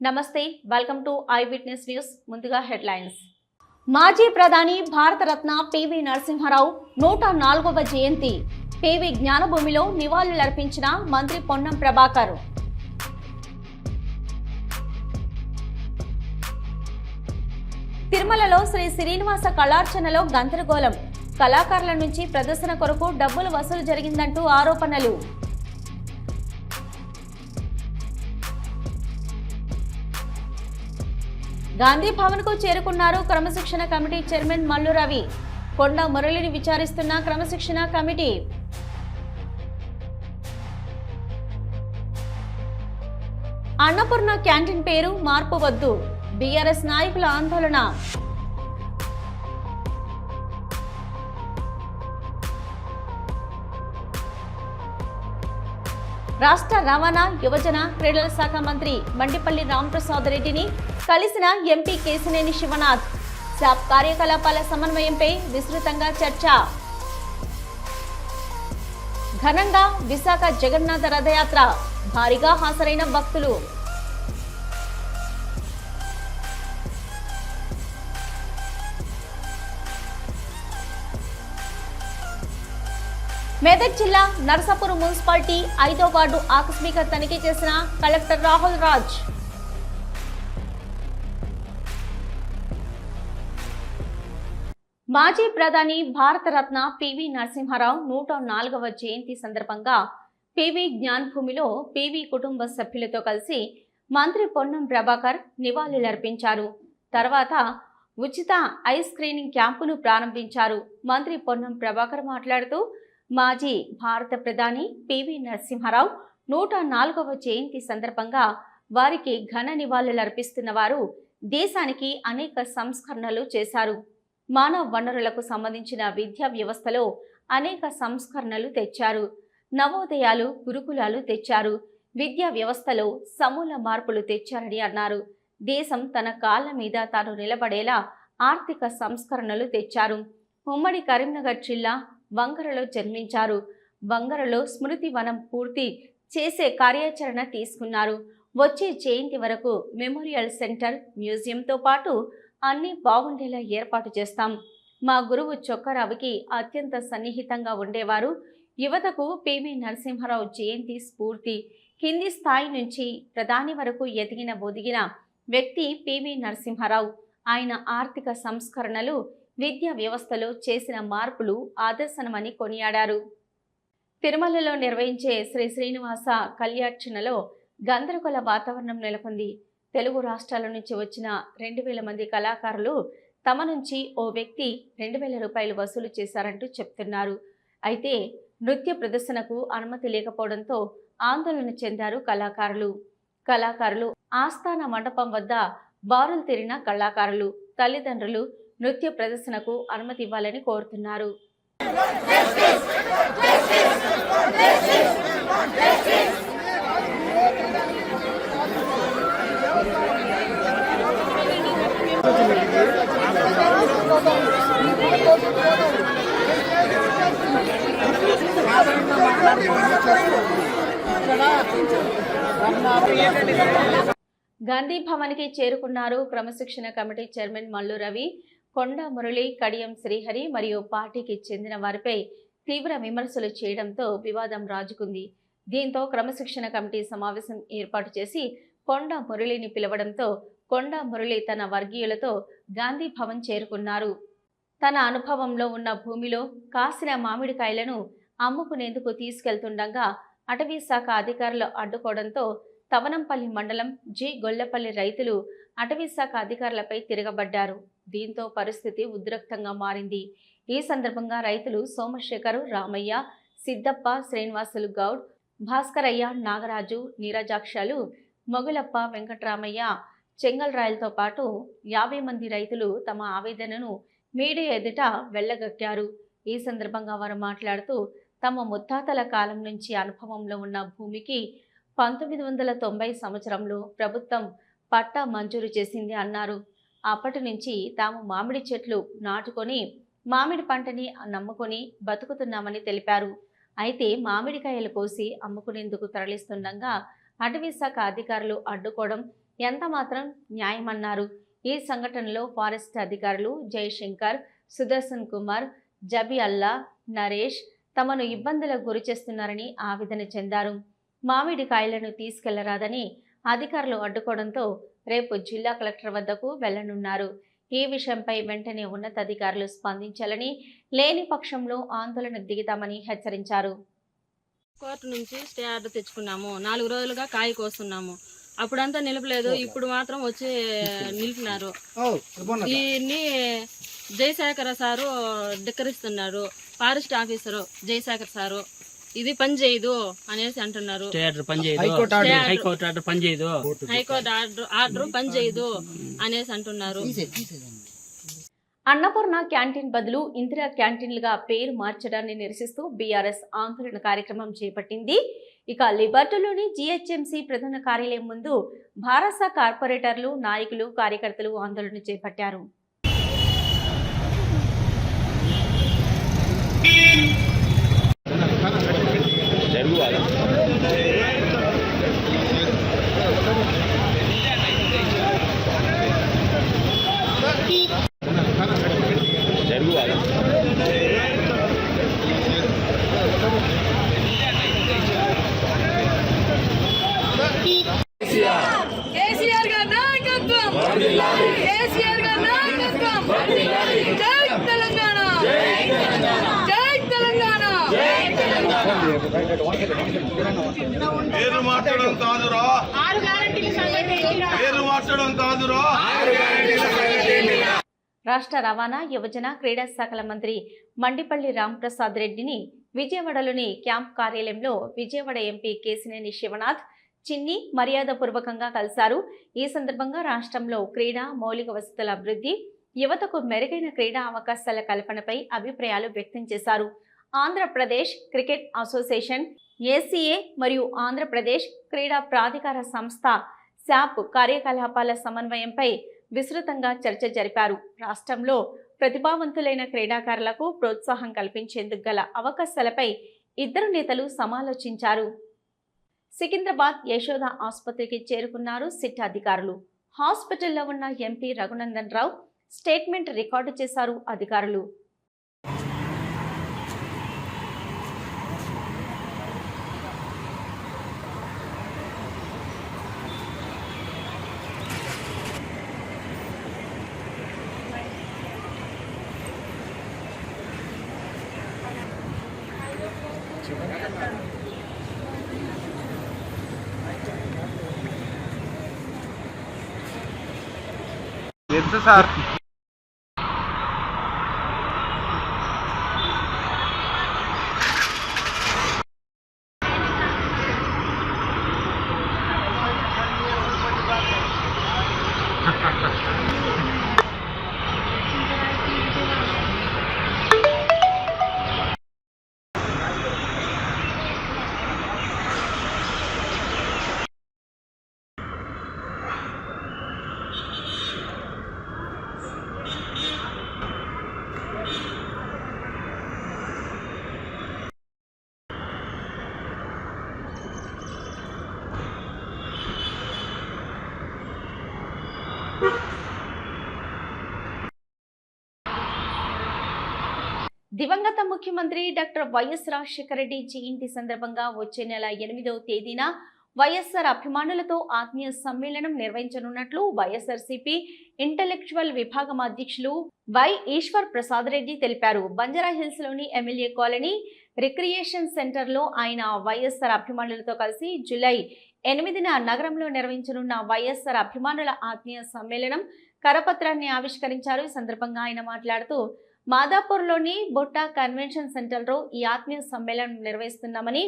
నమస్తే welcome to I witness news ముందుగా headlines మాజీ ప్రధాని భారతరత్న పివి నరసింహారావు 104వ జయంతి పివి జ్ఞానభూమిలో నివాళులర్పించిన మంత్రి పొన్నం ప్రభాకర్ తిరుమలలో శ్రీ శ్రీనివాస కళార్చనలో గందరగోళం కళాకారుల నుంచి ప్రదర్శన కొరకు డబ్బులు వసూలు జరిగిందంటూ ఆరోపణలు గాంధీ భవన్ కు చేరుకున్నారు క్రమశిక్షణ కమిటీ చైర్మన్ మల్లు రవి కొండ మురళిని విచారిస్తున్న క్రమశిక్షణ కమిటీ అన్నపూర్ణ క్యాంటీన్ పేరు మార్పు వద్దు బీఆర్ఎస్ నాయకుల ఆందోళన రాష్ట్ర రవాణా యువజన క్రీడల శాఖ మంత్రి మండిపల్లి రాంప్రసాద్ రెడ్డిని కలిసిన ఎంపీ కేశినేని శివనాథ్ శాప్ కార్యకలాపాల సమన్వయంపై విస్తృతంగా చర్చ ఘనంగా విశాఖ జగన్నాథ రథయాత్ర భారీగా హాజరైన భక్తులు మెదక్ జిల్లా నర్సాపూర్ మున్సిపాలిటీ 5వ వార్డు ఆకస్మిక తనిఖీ చేసిన కలెక్టర్ రాహుల్ రాజ్ మాజీ ప్రధాని భారతరత్న పివి నరసింహారావు 104వ జయంతి సందర్భంగా పివి జ్ఞానభూమిలో పివి కుటుంబ సభ్యులతో కలిసి మంత్రి పొన్నం ప్రభాకర్ నివాళులర్పించారు. తర్వాత ఉచిత ఐ స్క్రీనింగ్ క్యాంపును ప్రారంభించారు. మంత్రి పొన్నం ప్రభాకర్ మాట్లాడుతూ మాజీ భారత ప్రధాని పివి నరసింహారావు 104వ జయంతి సందర్భంగా వారికి ఘన నివాళులర్పిస్తున్న వారు దేశానికి అనేక సంస్కరణలు చేశారు. మానవ వనరులకు సంబంధించిన విద్యా వ్యవస్థలో అనేక సంస్కరణలు తెచ్చారు. నవోదయాలు, గురుకులాలు తెచ్చారు. విద్యా వ్యవస్థలో సమూల మార్పులు తెచ్చారని అన్నారు. దేశం తన కాళ్ల మీద తాను నిలబడేలా ఆర్థిక సంస్కరణలు తెచ్చారు. ఉమ్మడి కరీంనగర్ జిల్లా వంగరలో జన్మించారు. వంగరలో స్మృతి వనం పూర్తి చేసే కార్యాచరణ తీసుకున్నారు. వచ్చే జయంతి వరకు మెమోరియల్ సెంటర్, మ్యూజియంతో పాటు అన్నీ బాగుండేలా ఏర్పాటు చేస్తాం. మా గురువు చొక్కరావుకి అత్యంత సన్నిహితంగా ఉండేవారు. యువతకు పివి నరసింహారావు జయంతి స్ఫూర్తి. కింది స్థాయి నుంచి ప్రధాని వరకు ఒదిగిన వ్యక్తి పివి నరసింహారావు. ఆయన ఆర్థిక సంస్కరణలు, విద్యా వ్యవస్థలో చేసిన మార్పులు ఆదర్శనమని కొనియాడారు. తిరుమలలో నిర్వహించే శ్రీ శ్రీనివాస కళ్యార్చనలో గందరగోళ వాతావరణం నెలకొంది. తెలుగు రాష్ట్రాల నుంచి వచ్చిన 2000 మంది కళాకారులు తమ నుంచి ఓ వ్యక్తి 2000 రూపాయలు వసూలు చేశారంటూ చెప్తున్నారు. అయితే నృత్య ప్రదర్శనకు అనుమతి లేకపోవడంతో ఆందోళన చెందారు కళాకారులు. ఆస్థాన మండపం వద్ద బారులు తీరిన కళాకారులు, తల్లిదండ్రులు నృత్య ప్రదర్శనకు అనుమతి ఇవ్వాలని కోరుతున్నారు. గాంధీ భవన్కి చేరుకున్నారు క్రమశిక్షణ కమిటీ చైర్మన్ మల్లు రవి. కొండ మురళి, కడియం శ్రీహరి మరియు పార్టీకి చెందిన వారిపై తీవ్ర విమర్శలు చేయడంతో వివాదం రాజుకుంది. దీంతో క్రమశిక్షణ కమిటీ సమావేశం ఏర్పాటు చేసి కొండ మురళిని పిలవడంతో కొండ మురళి తన వర్గీయులతో గాంధీ భవన్ చేరుకున్నారు. తన అనుభవంలో ఉన్న భూమిలో కాసిన మామిడికాయలను అమ్ముకునేందుకు తీసుకెళ్తుండగా అటవీ శాఖ అధికారులు అడ్డుకోవడంతో తవనంపల్లి మండలం జి గొల్లపల్లి రైతులు అటవీ శాఖ అధికారులపై తిరగబడ్డారు. దీంతో పరిస్థితి ఉద్రిక్తంగా మారింది. ఈ సందర్భంగా రైతులు సోమశేఖరు, రామయ్య, సిద్దప్ప, శ్రీనివాసులు గౌడ్, భాస్కరయ్య, నాగరాజు, నీరజాక్షలు, మొగులప్ప, వెంకట్రామయ్య, చెంగల్రాయలతో పాటు 50 మంది రైతులు తమ ఆవేదనను మీడియా ఎదుట వెళ్లగక్కారు. ఈ సందర్భంగా వారు మాట్లాడుతూ తమ ముత్తాతల కాలం నుంచి అనుభవంలో ఉన్న భూమికి 1990 సంవత్సరంలో ప్రభుత్వం పట్టా మంజూరు చేసింది అన్నారు. అప్పటి నుంచి తాము మామిడి చెట్లు నాటుకొని మామిడి పంటని నమ్ముకొని బతుకుతున్నామని తెలిపారు. అయితే మామిడికాయలు కోసి అమ్ముకునేందుకు తరలిస్తుండగా అటవీ శాఖ అధికారులు అడ్డుకోవడం, ఎంత మాత్రం న్యాయమన్నారు. ఈ సంఘటనలో ఫారెస్ట్ అధికారులు జయశంకర్, సుదర్శన్ కుమార్, జబి అల్లా, నరేష్ తమను ఇబ్బందులకు గురి చేస్తున్నారని ఆవేదన చెందారు. మామిడి కాయలను తీసుకెళ్లరాదని అధికారులు అడ్డుకోవడంతో రేపు జిల్లా కలెక్టర్ వద్దకు వెళ్లనున్నారు. ఈ విషయంపై వెంటనే ఉన్నతాధికారులు స్పందించాలని, లేని పక్షంలో ఆందోళనకు దిగుతామని హెచ్చరించారు. కోర్టు నుంచి స్టే ఆర్డర్ తెచ్చుకున్నాము. 4 రోజులుగా కాయ కోస్తున్నాము. అప్పుడంతా నిలపలేదు, ఇప్పుడు మాత్రం వచ్చి నిలిపినారు. దీన్ని జయశేఖర సారు ధిక్కరిస్తున్నారు. ఫారెస్ట్ ఆఫీసరు జయశేఖర్ సారు ఇది పని చేయదు అనేసి అంటున్నారు. హైకోర్టు ఆర్డర్ పని చేయదు అనేసి అంటున్నారు. అన్నపూర్ణ క్యాంటీన్ బదులు ఇందిరా క్యాంటీన్లుగా పేరు మార్చడాన్ని నిరసిస్తూ బీఆర్ఎస్ ఆందోళన కార్యక్రమం చేపట్టింది. ఇక లిబర్టీలోని జీహెచ్ఎంసీ ప్రధాన కార్యాలయం ముందు భారస కార్పొరేటర్లు, నాయకులు, కార్యకర్తలు ఆందోళన చేపట్టారు. రాష్ట్ర రవాణా, యువజన, క్రీడా శాఖల మంత్రి మండిపల్లి రాంప్రసాద్ రెడ్డిని విజయవాడలోని క్యాంప్ కార్యాలయంలో విజయవాడ ఎంపీ కేశినేని శివనాథ్ చిన్ని మర్యాదపూర్వకంగా కలిశారు. ఈ సందర్భంగా రాష్ట్రంలో క్రీడా మౌలిక వసతుల అభివృద్ధి, యువతకు మెరుగైన క్రీడా అవకాశాల కల్పనపై అభిప్రాయాలు వ్యక్తం చేశారు. ఆంధ్రప్రదేశ్ క్రికెట్ అసోసియేషన్, ఏసీఏ మరియు ఆంధ్రప్రదేశ్ క్రీడా ప్రాధికార సంస్థ శాప్ కార్యకలాపాల సమన్వయంపై విస్తృతంగా చర్చ జరిపారు. రాష్ట్రంలో ప్రతిభావంతులైన క్రీడాకారులకు ప్రోత్సాహం కల్పించేందుకు గల అవకాశాలపై ఇద్దరు నేతలు సమాలోచించారు. సికింద్రాబాద్ యశోద ఆసుపత్రికి చేరుకున్నారు సిట్ అధికారులు. హాస్పిటల్లో ఉన్న MP Raghunandan Rao statement record చేశారు అధికారులు. సార్ దివంగత ముఖ్యమంత్రి డాక్టర్ వైఎస్ రాజశేఖర రెడ్డి జయంతి సందర్భంగా వచ్చే నెల 8వ తేదీన వైఎస్ఆర్ అభిమానులతో ఆత్మీయ సమ్మేళనం నిర్వహించనున్నట్లు వైఎస్ఆర్సీపీ ఇంటెలెక్చువల్ విభాగం అధ్యక్షులు వై ఈశ్వర్ ప్రసాద్ రెడ్డి తెలిపారు. బంజారాహిల్స్ లోని ఎమ్మెల్యే కాలనీ రిక్రియేషన్ సెంటర్లో ఆయన వైఎస్ఆర్ అభిమానులతో కలిసి జూలై 8న నగరంలో నిర్వహించనున్న వైఎస్ఆర్ అభిమానుల ఆత్మీయ సమ్మేళనం కరపత్రాన్ని ఆవిష్కరించారు. ఈ సందర్భంగా ఆయన మాట్లాడుతూ మాదాపూర్లోని బొట్టా కన్వెన్షన్ సెంటర్లో ఈ ఆత్మీయ సమ్మేళనం నిర్వహిస్తున్నామని,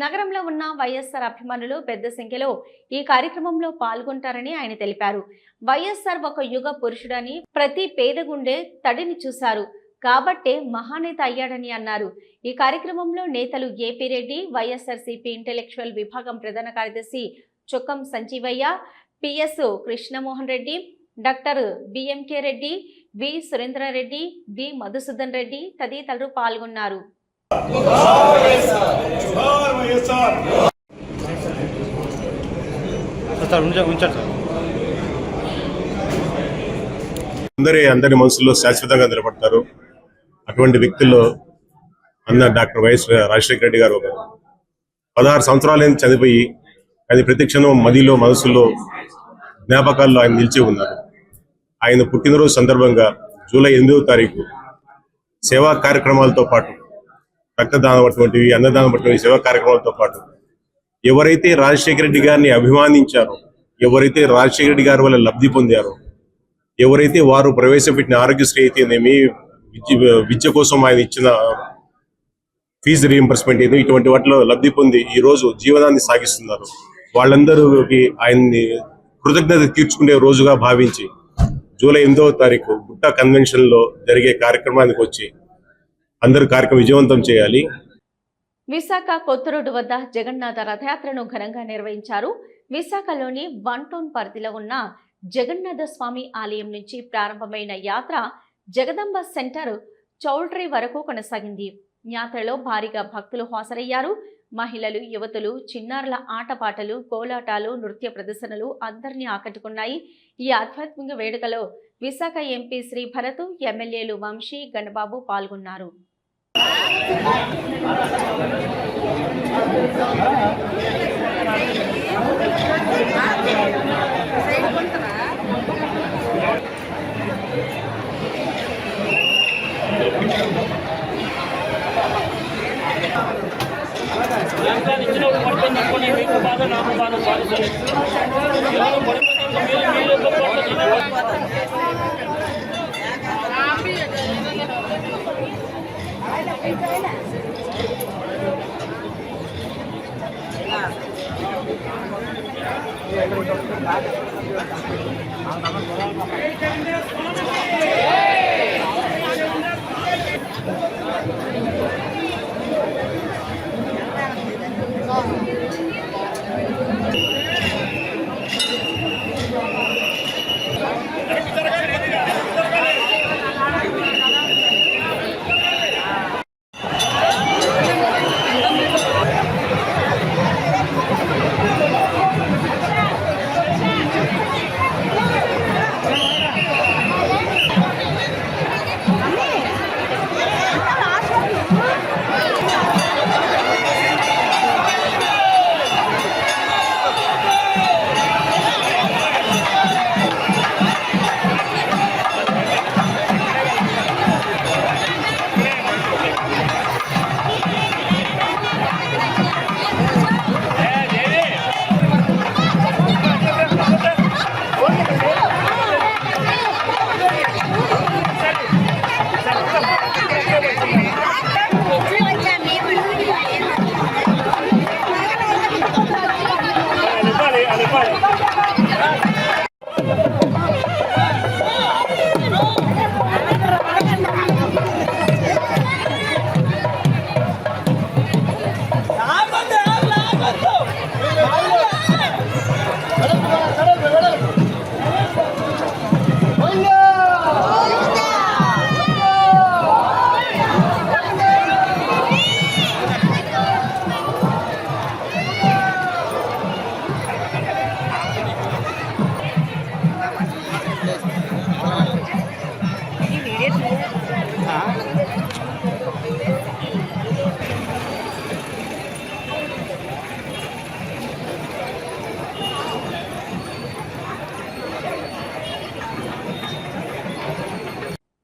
నగరంలో ఉన్న వైఎస్ఆర్ అభిమానులు పెద్ద సంఖ్యలో ఈ కార్యక్రమంలో పాల్గొంటారని ఆయన తెలిపారు. వైఎస్ఆర్ ఒక యుగ పురుషుడని, ప్రతి పేద గుండె తడిని చూశారు కాబట్టే మహానేత అయ్యాడని అన్నారు. ఈ కార్యక్రమంలో నేతలు ఏపీ రెడ్డి, వైఎస్ఆర్సీపీ ఇంటెలెక్చువల్ విభాగం ప్రధాన కార్యదర్శి Chokkam Sanjeevaiah, PS Krishnamohan Reddy, doctor BMK Reddy, V Surendrareddy, B Madhusudan Reddy తదితరులు పాల్గొన్నారు. ఉంచారు సార్. అందరి మనసుల్లో శాశ్వతంగా నిలబడతారు. అటువంటి వ్యక్తుల్లో అన్న డాక్టర్ వైఎస్ రాజశేఖర రెడ్డి గారు ఒకరు. 16 సంవత్సరాలైంది చనిపోయి, అది ప్రతిక్షణం మదిలో మనసులో జ్ఞాపకాల్లో ఆయన నిలిచి ఉన్నారు. ఆయన పుట్టినరోజు సందర్భంగా జూలై 8వ తారీఖు సేవా కార్యక్రమాలతో పాటు రక్తదానం అటువంటివి, అన్నదానం అటువంటివి సేవా కార్యక్రమాలతో పాటు ఎవరైతే రాజశేఖర రెడ్డి గారిని అభిమానించారో, ఎవరైతే రాజశేఖర రెడ్డి గారి వల్ల లబ్ధి పొందారో, ఎవరైతే వారు ప్రవేశపెట్టిన ఆరోగ్యశ్రీ అయితేనేమి, విద్య కోసం ఆయన ఇచ్చిన ఫీజు రీఎంబర్స్మెంట్ అయితే ఇటువంటి వాటిలో లబ్ధి పొంది ఈ రోజు జీవనాన్ని సాగిస్తున్నారు. వాళ్ళందరికీ ఆయన్ని కృతజ్ఞత తీర్చుకునే రోజుగా భావించి జూలై 8వ తారీఖు గుట్ట కన్వెన్షన్ లో జరిగే కార్యక్రమానికి వచ్చి అందరూ కార్యక్రమం విజయవంతం చేయాలి. విశాఖ కొత్త రోడ్డు వద్ద జగన్నాథ రథయాత్రను ఘనంగా నిర్వహించారు. విశాఖలోని 1 టౌన్ పరిధిలో ఉన్న జగన్నాథ స్వామి ఆలయం నుంచి ప్రారంభమైన యాత్ర జగదంబ సెంటర్ చౌల్ట్రీ వరకు కొనసాగింది. యాత్రలో భారీగా భక్తులు హాజరయ్యారు. మహిళలు, యువతులు, చిన్నారుల ఆటపాటలు, కోలాటాలు, నృత్య ప్రదర్శనలు అందరినీ ఆకట్టుకున్నాయి. ఈ ఆధ్యాత్మిక వేడుకలో విశాఖ ఎంపీ శ్రీ భరత్, ఎమ్మెల్యేలు వంశీ, గణబాబు పాల్గొన్నారు.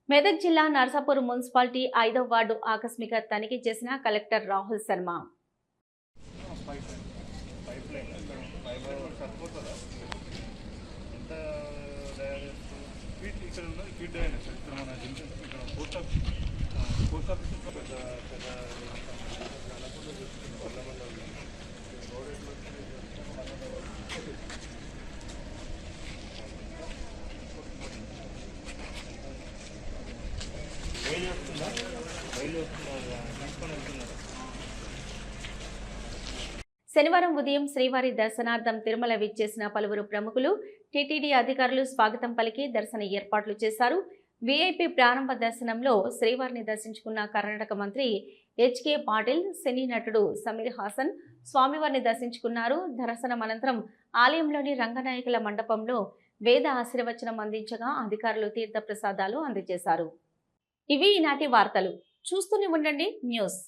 మెదక్ జిల్లా నర్సాపూర్ మున్సిపాలిటీ 5వ వార్డు ఆకస్మిక తనిఖీ చేసిన కలెక్టర్ రాహుల్ శర్మ. శనివారం ఉదయం శ్రీవారి దర్శనార్థం తిరుమల విచ్చేసిన పలువురు ప్రముఖులు, టీటీడీ అధికారులు స్వాగతం పలికి దర్శన ఏర్పాట్లు చేశారు. వీఐపీ ప్రారంభ దర్శనంలో శ్రీవారిని దర్శించుకున్న కర్ణాటక మంత్రి హెచ్కే పాటిల్, సినీ నటుడు సమీర్ హాసన్ స్వామివారిని దర్శించుకున్నారు. దర్శనం అనంతరం ఆలయంలోని రంగనాయకుల మండపంలో వేద ఆశీర్వచనం అందించగా అధికారులు తీర్థ ప్రసాదాలు అందజేశారు. ఇవి ఈనాటి వార్తలు. చూస్తూనే ఉండండి న్యూస్.